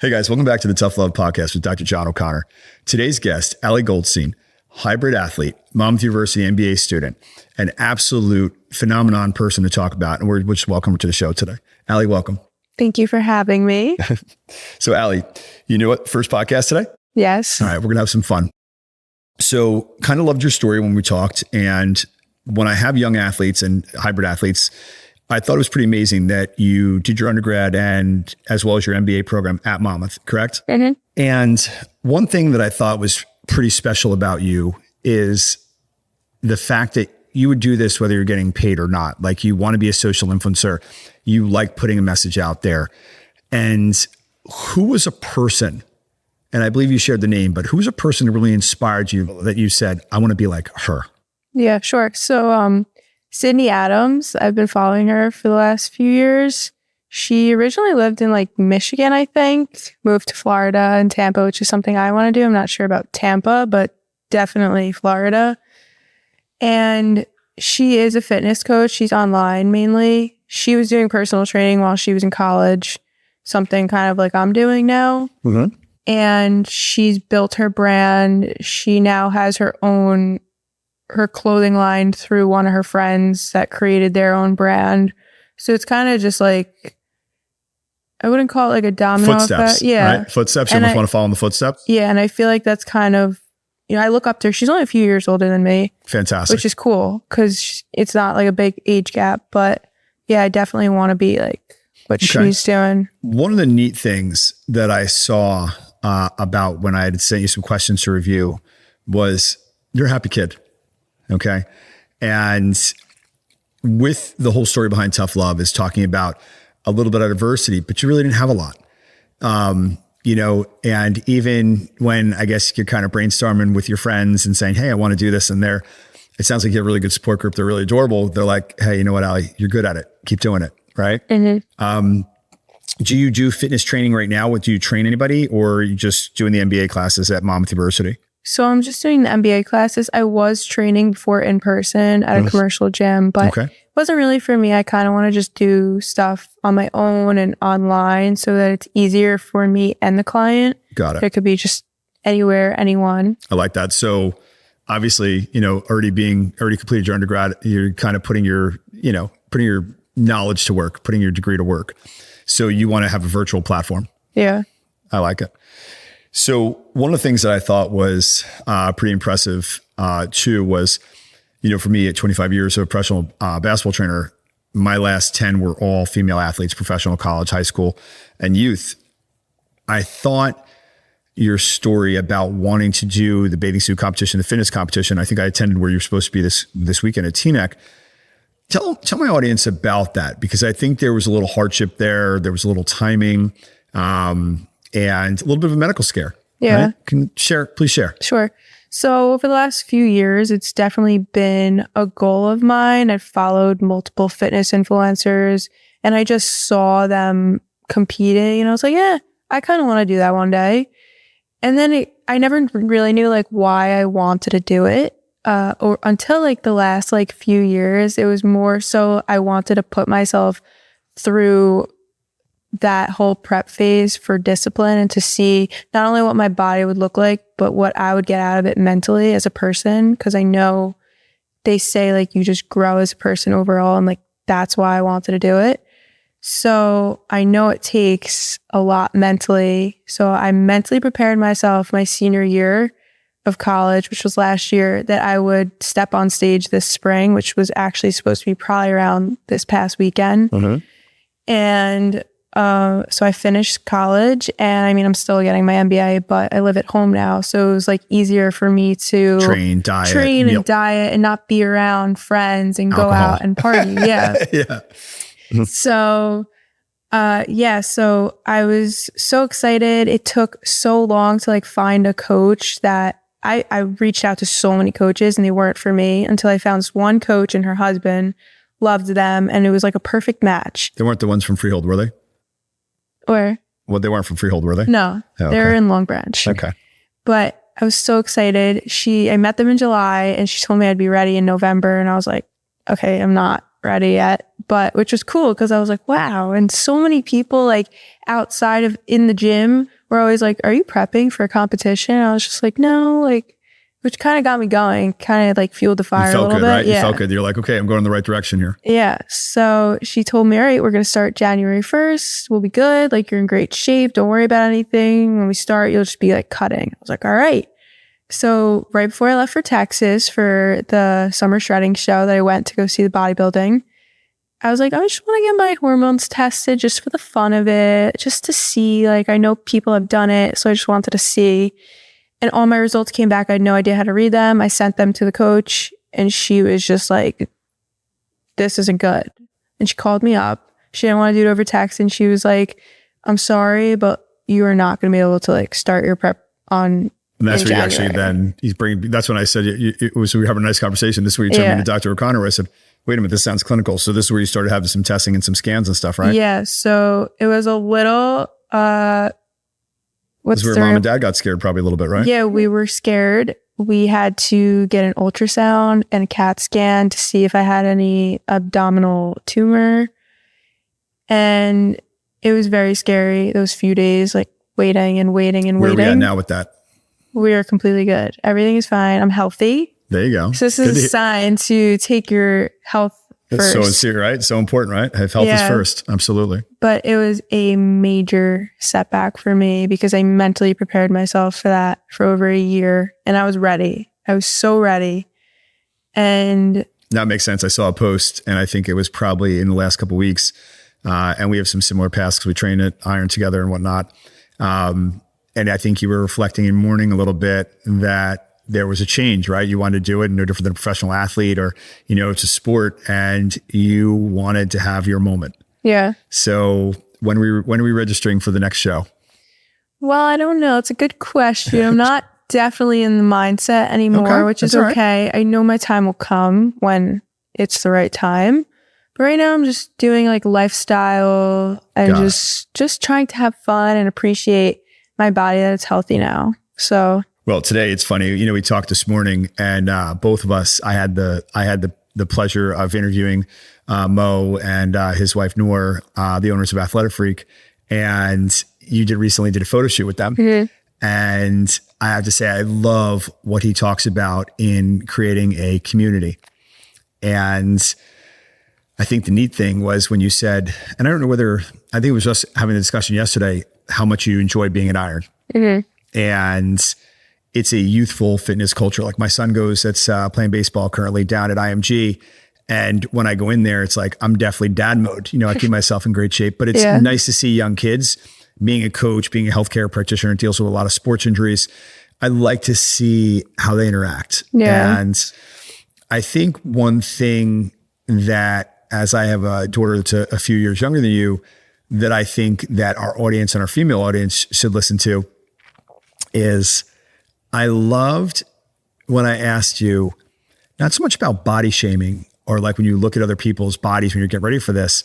Hey guys, welcome back to the Tough Love Podcast with Dr. John O'Connor. Today's guest, Allie Goldstein, hybrid athlete, Monmouth University MBA student, an absolute phenomenon person to talk about. And we're just welcome her to the show today. Allie, welcome. Thank you for having me. So Allie, you know what? First podcast today? Yes. All right, we're going to have some fun. So kind of loved your story when we talked. And when I have young athletes and hybrid athletes, I thought it was pretty amazing that you did your undergrad and as well as your MBA program at Monmouth, correct? Mm-hmm. And one thing that I thought was pretty special about you is the fact that you would do this whether you're getting paid or not. Like you want to be a social influencer. You like putting a message out there. And who was a person, and I believe you shared the name, but who was a person that really inspired you that you said, I want to be like her? Yeah, sure. So Sydney Adams, I've been following her for the last few years. She originally lived in like Michigan, I think, moved to Florida and Tampa, which is something I want to do. I'm not sure about Tampa, but definitely Florida. And she is a fitness coach. She's online mainly. She was doing personal training while she was in college, something kind of like I'm doing now. Mm-hmm. And she's built her brand. She now has her clothing line through one of her friends that created their own brand. So it's kind of just like, I wouldn't call it like a domino footsteps, effect. Yeah. Right? Footsteps. You almost want to follow in the footsteps. Yeah. And I feel like that's kind of, I look up to her. She's only a few years older than me. Fantastic. Which is cool because it's not like a big age gap. But yeah, I definitely want to be like what she's doing. One of the neat things that I saw about when I had sent you some questions to review was you're a happy kid. Okay. And with the whole story behind Tough Love is talking about a little bit of adversity, but you really didn't have a lot. And even when I guess you're kind of brainstorming with your friends and saying, hey, I want to do this. And it sounds like you have a really good support group. They're really adorable. They're like, hey, you know what, Allie, you're good at it. Keep doing it. Right. Mm-hmm. Do you do fitness training right now? Do you train anybody or are you just doing the MBA classes at Monmouth University? So I'm just doing the MBA classes. I was training before in person at a commercial gym, but it wasn't really for me. I kind of want to just do stuff on my own and online so that it's easier for me and the client. Got it. It could be just anywhere, anyone. I like that. So obviously, already completed your undergrad, you're kind of putting your knowledge to work, putting your degree to work. So you want to have a virtual platform. Yeah. I like it. So one of the things that I thought was pretty impressive too was, for me at 25 years of a professional basketball trainer, my last 10 were all female athletes, professional, college, high school, and youth. I thought your story about wanting to do the bathing suit competition, the fitness competition, I think I attended where you're supposed to be this weekend at TNEC. Tell my audience about that, because I think there was a little hardship there. There was a little timing. And a little bit of a medical scare. Yeah. Right? Please share. Sure. So over the last few years, it's definitely been a goal of mine. I've followed multiple fitness influencers and I just saw them competing and I was like, yeah, I kind of want to do that one day. And then I never really knew like why I wanted to do it. Or until like the last like few years, it was more so I wanted to put myself through that whole prep phase for discipline and to see not only what my body would look like, but what I would get out of it mentally as a person. Cause I know they say like you just grow as a person overall. And like, that's why I wanted to do it. So I know it takes a lot mentally. So I mentally prepared myself my senior year of college, which was last year, that I would step on stage this spring, which was actually supposed to be probably around this past weekend. Mm-hmm. And so I finished college and I'm still getting my MBA, but I live at home now. So it was like easier for me to train, diet and not be around friends and alcohol. Go out and party. Yeah. Yeah. So I was so excited. It took so long to like find a coach that I reached out to so many coaches and they weren't for me until I found this one coach and her husband, loved them. And it was like a perfect match. They weren't the ones from Freehold, were they? Where? Well, they weren't from Freehold, were they? No, okay. They were in Long Branch. Okay. But I was so excited. I met them in July and she told me I'd be ready in November. And I was like, okay, I'm not ready yet. but which was cool because I was like, wow. And so many people like outside of in the gym were always like, are you prepping for a competition? And I was just like, no, like, which kind of got me going, kind of like fueled the fire a little good, bit. Right? Yeah. You felt good. You're like, okay, I'm going in the right direction here. Yeah. So she told me, all right, we're going to start January 1st. We'll be good. Like, you're in great shape. Don't worry about anything. When we start, you'll just be like cutting. I was like, all right. So right before I left for Texas for the summer shredding show that I went to go see the bodybuilding, I was like, I just want to get my hormones tested just for the fun of it, just to see, like, I know people have done it. So I just wanted to see. And all my results came back. I had no idea how to read them. I sent them to the coach and she was just like, this isn't good. And she called me up. She didn't want to do it over text. And she was like, I'm sorry, but you are not going to be able to like start your prep on. And that's where you actually then, that's when I said, it was, we were having a nice conversation. This is where you turned me to Dr. O'Connor, where I said, wait a minute, this sounds clinical. So this is where you started having some testing and some scans and stuff, right? Yeah. So it was a little, this is where mom and dad got scared probably a little bit, right? Yeah, we were scared. We had to get an ultrasound and a CAT scan to see if I had any abdominal tumor. And it was very scary those few days, like waiting and waiting and waiting. Where are we at now with that? We are completely good. Everything is fine. I'm healthy. There you go. So this is a sign to take your health first. So it's right. So important, right? Health is first. Absolutely. But it was a major setback for me because I mentally prepared myself for that for over a year and I was ready. I was so ready. And that makes sense. I saw a post and I think it was probably in the last couple of weeks. And we have some similar paths because we train at Iron together and whatnot. And I think you were reflecting and mourning a little bit that there was a change, right? You wanted to do it no different than a professional athlete or, it's a sport and you wanted to have your moment. Yeah. So when are we registering for the next show? Well, I don't know. It's a good question. I'm not definitely in the mindset anymore, which is okay. Right. I know my time will come when it's the right time. But right now I'm just doing like lifestyle and just trying to have fun and appreciate my body that it's healthy now. So well, today it's funny. We talked this morning, and both of us. I had the pleasure of interviewing Mo and his wife Noor, the owners of Athletic Freak, and you recently did a photo shoot with them. Mm-hmm. And I have to say, I love what he talks about in creating a community. And I think the neat thing was when you said, and I don't know whether I think it was just having a discussion yesterday, how much you enjoy being at Iron, and it's a youthful fitness culture. Like my son that's playing baseball currently down at IMG. And when I go in there, it's like, I'm definitely dad mode. I keep myself in great shape, but it's nice to see young kids. Being a coach, being a healthcare practitioner, deals with a lot of sports injuries. I like to see how they interact. Yeah. And I think one thing that, as I have a daughter that's a few years younger than you, that I think that our audience and our female audience should listen to is, I loved when I asked you, not so much about body shaming or like when you look at other people's bodies when you get ready for this,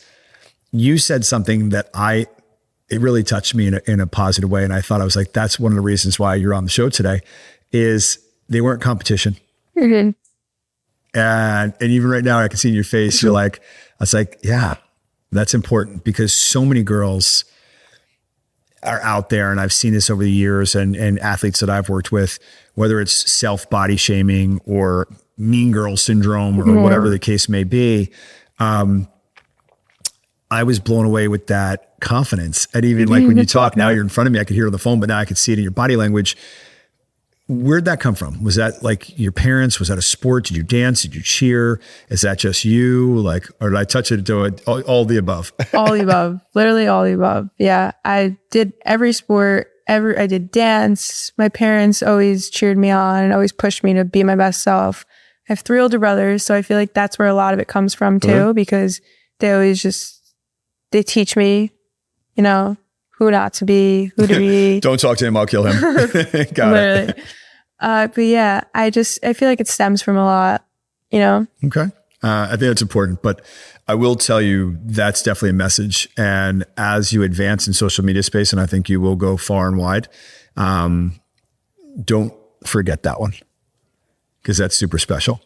you said something that it really touched me in a positive way. And I thought, I was like, that's one of the reasons why you're on the show today is they weren't competition. Mm-hmm. And even right now I can see in your face, you're like, I was like, yeah, that's important because so many girls are out there, and I've seen this over the years, and athletes that I've worked with, whether it's self body shaming or mean girl syndrome or whatever the case may be. I was blown away with that confidence. And even like when you talk now, you're in front of me, I could hear it on the phone, but now I could see it in your body language. Where'd that come from? Was that like your parents? Was that a sport? Did you dance? Did you cheer? Is that just you? Like, or did I touch it to it? All the above. All the above. Literally all the above. Yeah. I did every sport. I did dance. My parents always cheered me on and always pushed me to be my best self. I have 3 older brothers, so I feel like that's where a lot of it comes from too, because they always they teach me, who not to be, who to be. Don't talk to him, I'll kill him. Got Literally. It. But yeah, I feel like it stems from a lot, Okay. I think that's important, but I will tell you that's definitely a message. And as you advance in social media space, and I think you will go far and wide, don't forget that one because that's super special.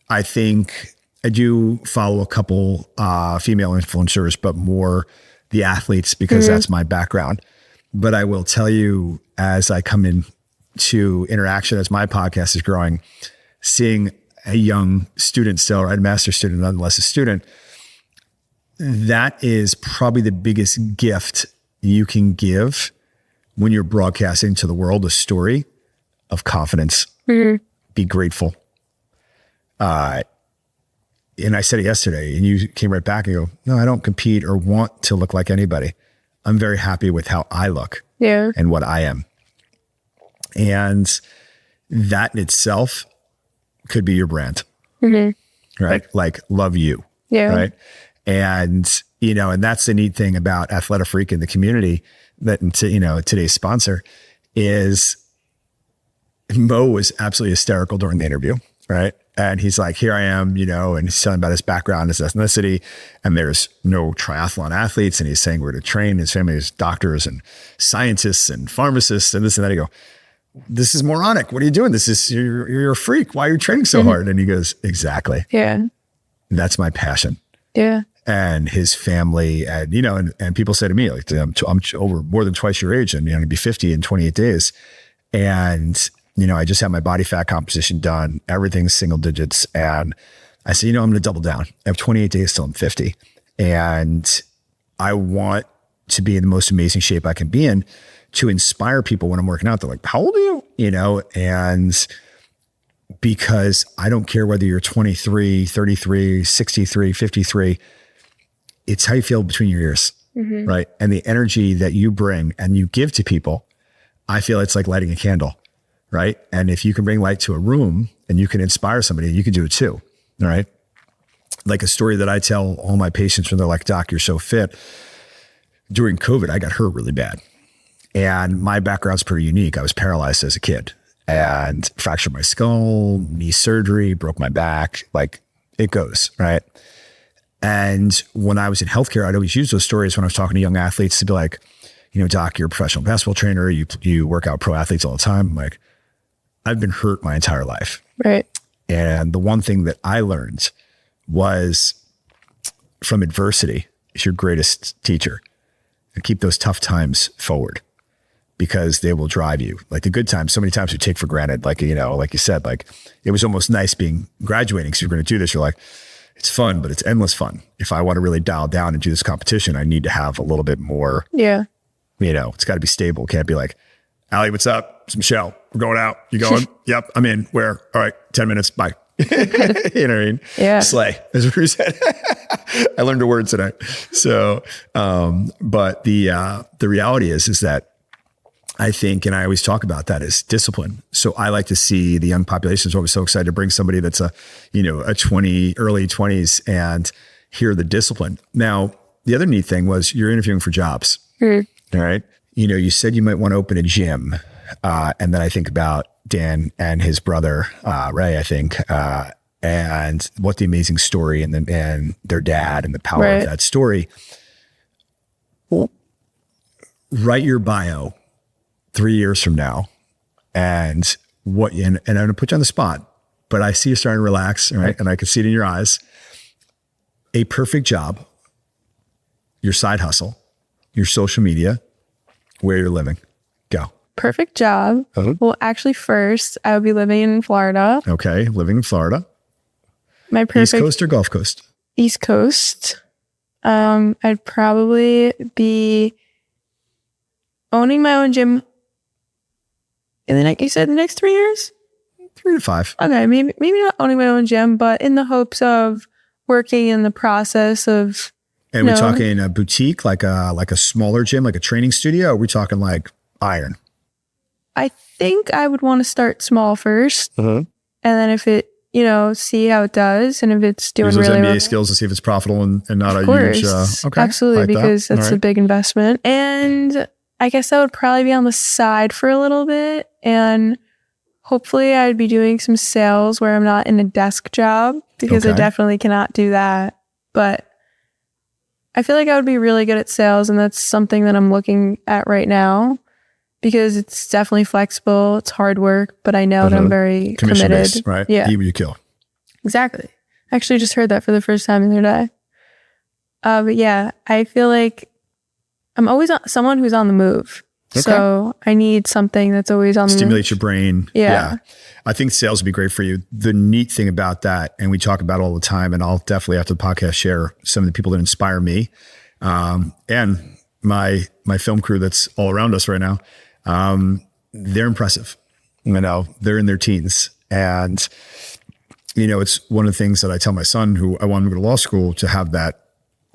I think I do follow a couple female influencers, but more the athletes because that's my background. But I will tell you, as I come into interaction, as my podcast is growing, seeing a young student still, right? A master's student, nonetheless a student, that is probably the biggest gift you can give when you're broadcasting to the world a story of confidence. Be grateful. And I said it yesterday, and you came right back and go, no, I don't compete or want to look like anybody. I'm very happy with how I look and what I am. And that in itself could be your brand, right? Like love you, right? And, you know, and that's the neat thing about Athletic Freak in the community that, you know, today's sponsor is Mo was absolutely hysterical during the interview, right? And he's like, here I am, you know, and he's telling about his background, his ethnicity, and there's no triathlon athletes. And he's saying we're to train. His family is doctors and scientists and pharmacists and this and that. I go, this is moronic. What are you doing? This is, you're a freak. Why are you training so hard? And he goes, exactly. Yeah. That's my passion. Yeah. And his family, and, you know, and people say to me, like, I'm over more than twice your age and I'm going to be 50 in 28 days. And, you know, I just had my body fat composition done. Everything's single digits. And I said, you know, I'm going to double down. I have 28 days till I'm 50. And I want to be in the most amazing shape I can be in to inspire people when I'm working out. They're like, how old are you? You know, and because I don't care whether you're 23, 33, 63, 53, it's how you feel between your ears, right? And the energy that you bring and you give to people, I feel it's like lighting a candle. Right. And if you can bring light to a room and you can inspire somebody, you can do it too. All right. Like a story that I tell all my patients when they're like, doc, you're so fit. During COVID, I got hurt really bad. And my background's pretty unique. I was paralyzed as a kid and fractured my skull, knee surgery, broke my back. Like it goes. Right. And when I was in healthcare, I'd always use those stories when I was talking to young athletes to be like, you know, doc, you're a professional basketball trainer. You work out pro athletes all the time. I'm like, I've been hurt my entire life. Right. And the one thing that I learned was from adversity is your greatest teacher. And keep those tough times forward because they will drive you. Like the good times, so many times we take for granted. Like, you know, like you said, like it was almost nice being graduating. So you're going to do this. You're like, it's fun, but it's endless fun. If I want to really dial down and do this competition, I need to have a little bit more. Yeah. You know, it's got to be stable. It can't be like, Allie, what's up? It's Michelle. We're going out. You going? Yep, I'm in. Where? All right, 10 minutes. Bye. You know what I mean? Yeah. Slay, as we said. I learned a word today. So, but the reality is that I think, and I always talk about that, is discipline. So I like to see the young population is always so excited to bring somebody that's a 20, early 20s and hear the discipline. Now, the other neat thing was you're interviewing for jobs. All right. You know, you said you might want to open a gym. And then I think about Dan and his brother, Ray, I think, and what the amazing story and their dad and the power of that story. Well, write your bio 3 years from now and I'm going to put you on the spot, but I see you starting to relax, right? And I can see it in your eyes. A perfect job, your side hustle, your social media, where you're living. Go. Perfect job. Well, actually, first, I would be living in Florida. Okay. Living in Florida. My perfect East Coast or Gulf Coast? East Coast. I'd probably be owning my own gym you said the next 3 years? 3 to 5. Okay. Maybe not owning my own gym, but in the hopes of working in the process of. And we're talking a boutique, like a smaller gym, like a training studio? Or are we talking like Iron? I think I would want to start small first. And then if it, see how it does. And if it's doing use those really MBA well, skills to see if it's profitable and not of a course. huge, okay. Absolutely. Like Because that's a big investment. And I guess I would probably be on the side for a little bit. And hopefully I'd be doing some sales where I'm not in a desk job because I definitely cannot do that. But I feel like I would be really good at sales, and that's something that I'm looking at right now because it's definitely flexible. It's hard work, but I know that I'm very committed. Commission-based, right? Yeah. You kill. Exactly. Actually just heard that for the first time the other day. But yeah, I feel like I'm always someone who's on the move. Okay. So I need something that's always on the move. Stimulates your brain. Yeah. I think sales would be great for you. The neat thing about that, and we talk about it all the time, and I'll definitely after the podcast share some of the people that inspire me and my film crew that's all around us right now. They're impressive. They're in their teens. And, it's one of the things that I tell my son, who I want him to go to law school, to have that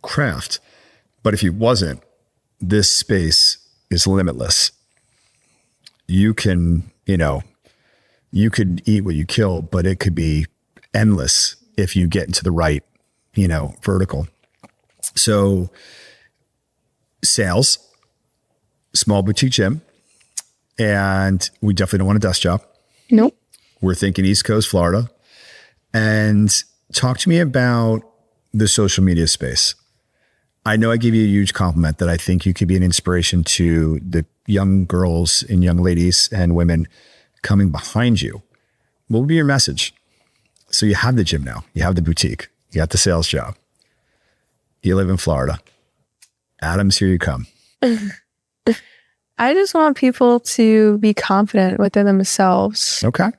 craft. But if he wasn't, this space is limitless. You can, you could eat what you kill, but it could be endless if you get into the right, vertical. So sales, small boutique gym, and we definitely don't want a desk job. Nope. We're thinking East Coast, Florida. And talk to me about the social media space. I know I gave you a huge compliment that I think you could be an inspiration to the young girls and young ladies and women coming behind you. What would be your message? So you have the gym now, you have the boutique, you got the sales job, you live in Florida. Adams, here you come. I just want people to be confident within themselves. Okay.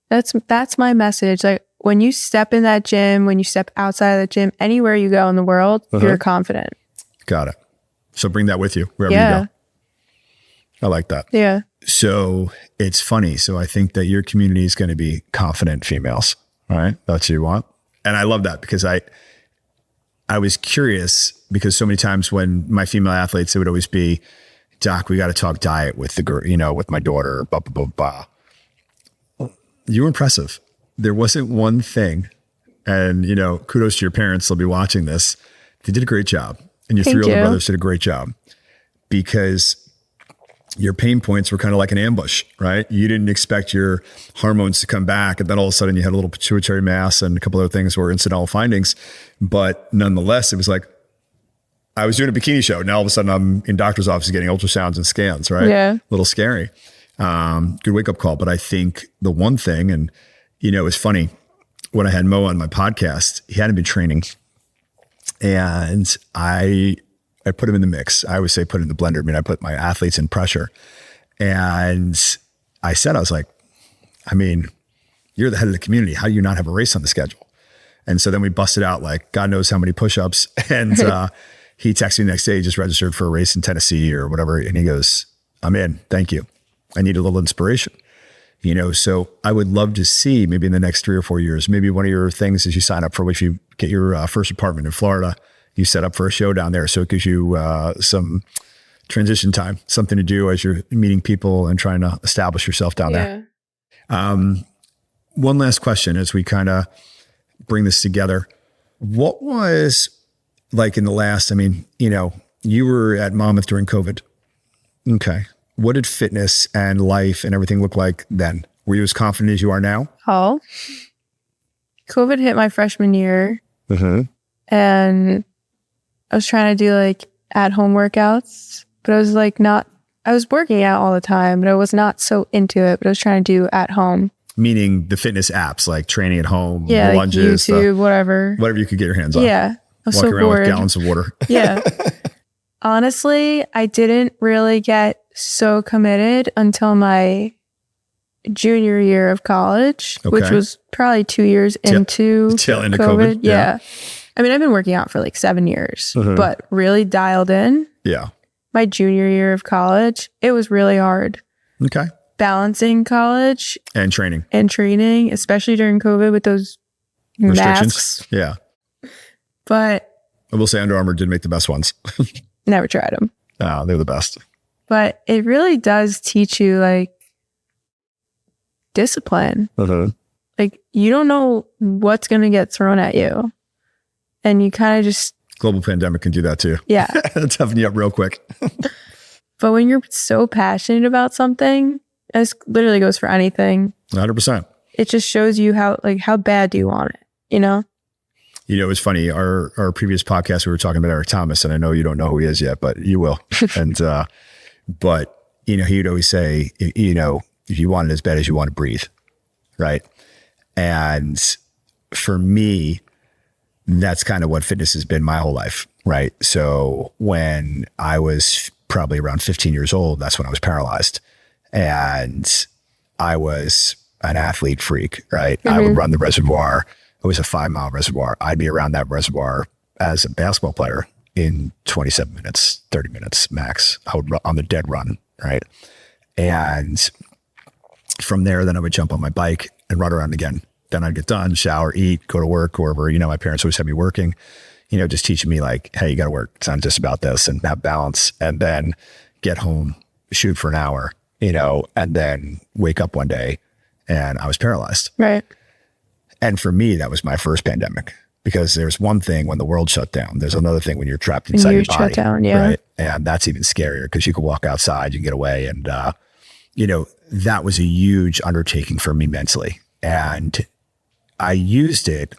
That's my message. Like when you step in that gym, when you step outside of the gym, anywhere you go in the world, you're confident. Got it. So bring that with you wherever you go. I like that. Yeah. So it's funny. So I think that your community is going to be confident females, right? That's what you want. And I love that because I was curious because so many times when my female athletes, it would always be, Doc, we got to talk diet with the girl, with my daughter, blah, blah, blah, blah. You were impressive. There wasn't one thing. And, kudos to your parents. They'll be watching this. They did a great job. And your three older brothers did a great job because your pain points were kind of like an ambush, right? You didn't expect your hormones to come back. And then all of a sudden you had a little pituitary mass and a couple other things were incidental findings. But nonetheless, it was like, I was doing a bikini show. Now all of a sudden I'm in doctor's office getting ultrasounds and scans, right? Yeah. A little scary. Good wake up call. But I think the one thing, and it was funny when I had Mo on my podcast, he hadn't been training and I put him in the mix. I always say put in the blender. I mean, I put my athletes in pressure and I was like, you're the head of the community. How do you not have a race on the schedule? And so then we busted out like, God knows how many push-ups. And, he texted me the next day, he just registered for a race in Tennessee or whatever. And he goes, I'm in, thank you. I need a little inspiration, so I would love to see maybe in the next 3 or 4 years, maybe one of your things is you sign up for, if you get your first apartment in Florida, you set up for a show down there. So it gives you some transition time, something to do as you're meeting people and trying to establish yourself down there. One last question as we kind of bring this together. What was like in the last, you were at Monmouth during COVID. Okay. What did fitness and life and everything look like then? Were you as confident as you are now? Oh, COVID hit my freshman year and I was trying to do like at-home workouts, but I was like I was working out all the time, but I was not so into it, but I was trying to do at home. Meaning the fitness apps, like training at home, like lunges, YouTube, whatever you could get your hands on. Yeah. I was walking so around bored. with gallons of water. Yeah. Honestly, I didn't really get so committed until my junior year of college, which was probably 2 years into tail end of COVID. Yeah. I've been working out for like 7 years, but really dialed in. Yeah. My junior year of college, it was really hard. Okay. Balancing college and training, especially during COVID with those restrictions. Masks. Yeah. But I will say Under Armour did make the best ones. Never tried them. Oh, they were the best. But it really does teach you like discipline. Like you don't know what's going to get thrown at you. And you kind of just... Global pandemic can do that too. Yeah. Toughen you up real quick. But when you're so passionate about something, this literally goes for anything. 100%. It just shows you how bad do you want it, It was funny. Our previous podcast, we were talking about Eric Thomas, and I know you don't know who he is yet, but you will. And, but he would always say, if you want it as bad as you want to breathe. Right. And for me, that's kind of what fitness has been my whole life, right? So when I was probably around 15 years old, that's when I was paralyzed. And I was an athlete freak, right? I would run the reservoir. It was a 5-mile reservoir. I'd be around that reservoir as a basketball player in 27 minutes, 30 minutes max. I would run on the dead run, right? And from there, then I would jump on my bike and run around again. Then I'd get done, shower, eat, go to work, wherever. My parents always had me working, just teaching me like, hey, you got to work. It's not just about this, and have balance. And then get home, shoot for an hour, and then wake up one day and I was paralyzed. Right. And for me, that was my first pandemic, because there's one thing when the world shut down. There's another thing when you're trapped inside your body. Shut down, yeah. Right. And that's even scarier, because you can walk outside, you can get away. And, that was a huge undertaking for me mentally. And I used it,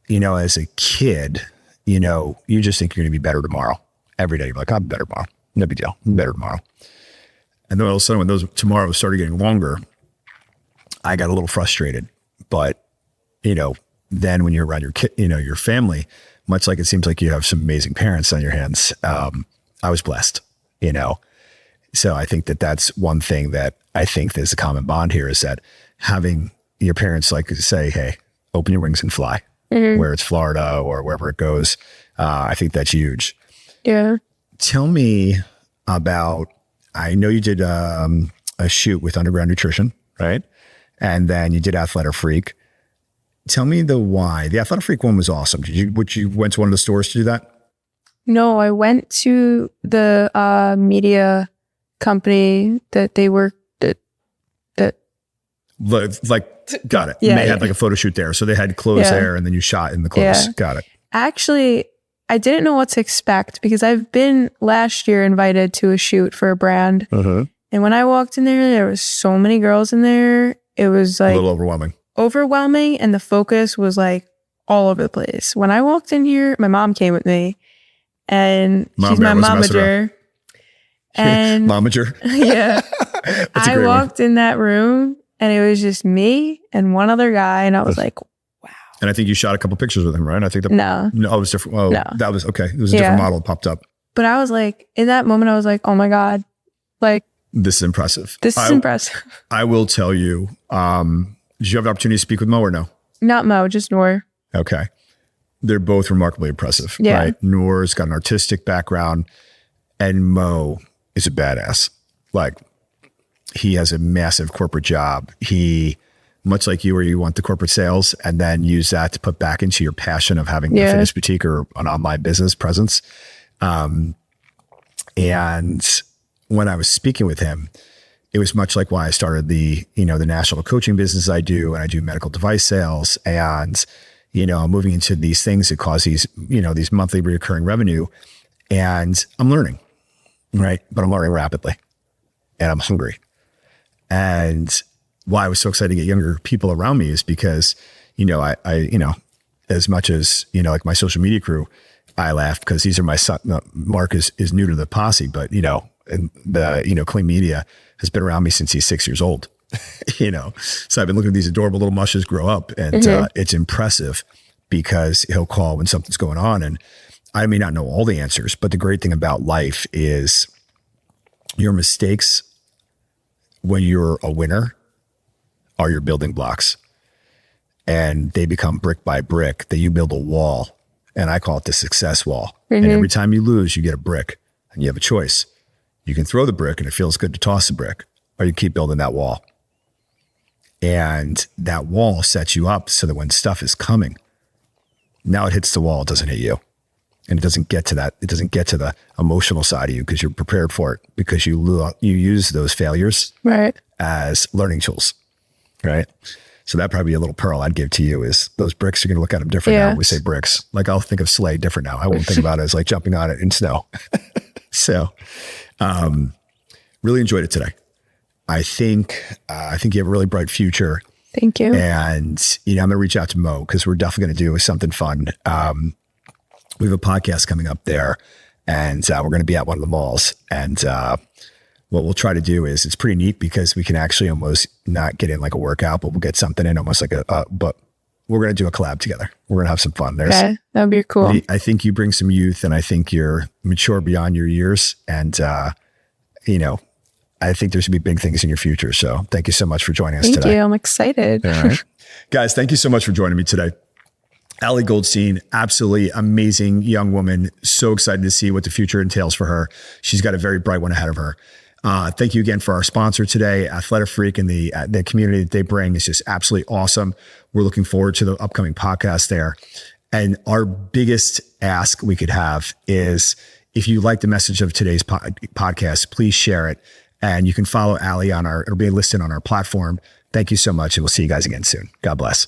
as a kid, you just think you're going to be better tomorrow. Every day, you're like, I'm better tomorrow. No big deal. I'm better tomorrow. And then all of a sudden, when those tomorrows started getting longer, I got a little frustrated. But, then when you're around your kid, your family, much like it seems like you have some amazing parents on your hands, I was blessed, So I think that that's one thing that I think there's a common bond here, is that having your parents like say, hey, open your wings and fly, where it's Florida or wherever it goes. I think that's huge. Yeah. Tell me about, I know you did a shoot with Underground Nutrition, right? And then you did Athletic Freak. Tell me the why. The Athletic Freak one was awesome. You went to one of the stores to do that? No, I went to the media company that they worked at. Got it. Yeah, they had like a photo shoot there. So they had clothes there, and then you shot in the clothes. Yeah. Got it. Actually, I didn't know what to expect, because I've been last year invited to a shoot for a brand. And when I walked in there was so many girls in there. It was like a little overwhelming. And the focus was like all over the place. When I walked in here, my mom came with me, and she's my momager. And momager. Yeah. I walked in that room, and it was just me and one other guy. And I was like, wow. And I think you shot a couple pictures with him, right? I think no, it was different. Oh, no. That was okay. It was a different model that popped up. But I was like, in that moment, I was like, oh my God, like, this is impressive. Impressive. I will tell you, did you have an opportunity to speak with Mo or no? Not Mo, just Noor. Okay. They're both remarkably impressive, yeah. Right? Noor's got an artistic background, and Mo is a badass. Like, he has a massive corporate job. He, much like you, where you want the corporate sales and then use that to put back into your passion of having a fitness boutique or an online business presence. And when I was speaking with him, it was much like why I started the national coaching business I do, and I do medical device sales, and, I'm moving into these things that cause these monthly recurring revenue, and I'm learning, right? But I'm learning rapidly, and I'm hungry. And why I was so excited to get younger people around me is because, I as much as, like my social media crew, I laugh because these are my son. Mark is new to the posse, but, and the, Clean Media has been around me since he's 6 years old, so I've been looking at these adorable little mushes grow up, and it's impressive, because he'll call when something's going on, and I may not know all the answers, but the great thing about life is your mistakes when you're a winner are your building blocks, and they become brick by brick that you build a wall. And I call it the success wall. And every time you lose, you get a brick, and you have a choice. You can throw the brick and it feels good to toss the brick, or you keep building that wall. And that wall sets you up so that when stuff is coming, now it hits the wall, it doesn't hit you. And it doesn't get to that. It doesn't get to the emotional side of you, because you're prepared for it, because you use those failures as learning tools, right? So that probably be a little pearl I'd give to you, is those bricks, you're going to look at them different now when we say bricks. Like, I'll think of sleigh different now. I won't think about it as like jumping on it in snow. So really enjoyed it today. I think you have a really bright future. Thank you. And, I'm going to reach out to Mo, because we're definitely going to do something fun. We have a podcast coming up there, and we're going to be at one of the malls. And what we'll try to do is, it's pretty neat, because we can actually almost not get in like a workout, but we'll get something in almost like we're going to do a collab together. We're going to have some fun. Okay, that would be cool. I think you bring some youth, and I think you're mature beyond your years. And, you know, I think there's going to be big things in your future. So thank you so much for joining us today. Thank you. I'm excited. All right. Guys, thank you so much for joining me today. Allie Goldstein, absolutely amazing young woman. So excited to see what the future entails for her. She's got a very bright one ahead of her. Thank you again for our sponsor today, Athletic Freak, and the community that they bring is just absolutely awesome. We're looking forward to the upcoming podcast there. And our biggest ask we could have is if you like the message of today's podcast, please share it. And you can follow Allie it'll be listed on our platform. Thank you so much. And we'll see you guys again soon. God bless.